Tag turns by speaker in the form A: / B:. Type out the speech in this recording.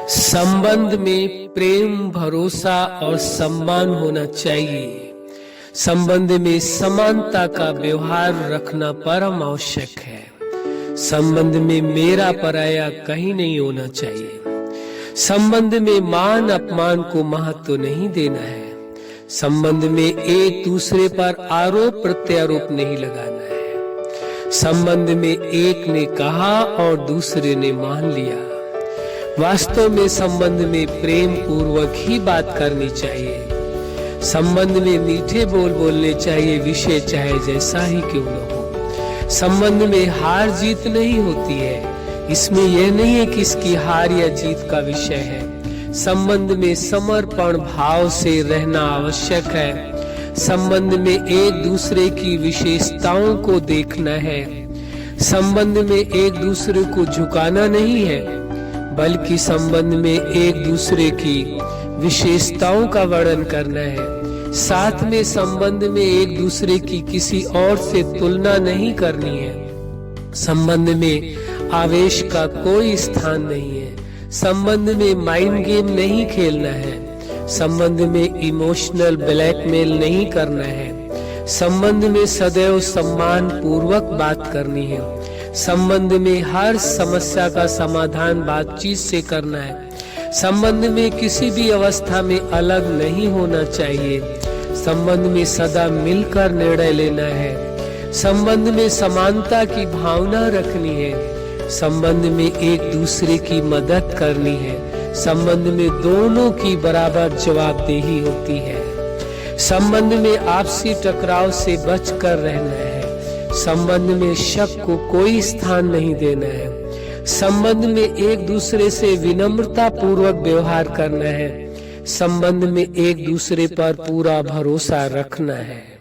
A: संबंध में प्रेम, भरोसा और सम्मान होना चाहिए। संबंध में समानता का व्यवहार रखना परम आवश्यक है। संबंध में मेरा पराया कहीं नहीं होना चाहिए। संबंध में मान अपमान को महत्व नहीं देना है। संबंध में एक दूसरे पर आरोप प्रत्यारोप नहीं लगाना है। संबंध में एक ने कहा और दूसरे ने मान लिया। वास्तव में संबंध में प्रेम पूर्वक ही बात करनी चाहिए। संबंध में मीठे बोल बोलने चाहिए, विषय चाहे जैसा ही क्यों न हो। संबंध में हार जीत नहीं होती है। इसमें यह नहीं है कि इसकी हार या जीत का विषय है। संबंध में समर्पण भाव से रहना आवश्यक है। संबंध में एक दूसरे की विशेषताओं को देखना है। संबंध में एक दूसरे को झुकाना नहीं है, बल्कि संबंध में एक दूसरे की विशेषताओं का वर्णन करना है। साथ में संबंध में एक दूसरे की किसी और से तुलना नहीं करनी है। संबंध में आवेश का कोई स्थान नहीं है। संबंध में माइंड गेम नहीं खेलना है। संबंध में इमोशनल ब्लैकमेल नहीं करना है। संबंध में सदैव सम्मान पूर्वक बात करनी है। संबंध में हर समस्या का समाधान बातचीत से करना है। संबंध में किसी भी अवस्था में अलग नहीं होना चाहिए। संबंध में सदा मिलकर निर्णय लेना है। संबंध में समानता की भावना रखनी है। संबंध में एक दूसरे की मदद करनी है। संबंध में दोनों की बराबर जवाबदेही होती है। संबंध में आपसी टकराव से बचकर रहना है। संबंध में शक को कोई स्थान नहीं देना है। संबंध में एक दूसरे से विनम्रता पूर्वक व्यवहार करना है। संबंध में एक दूसरे पर पूरा भरोसा रखना है।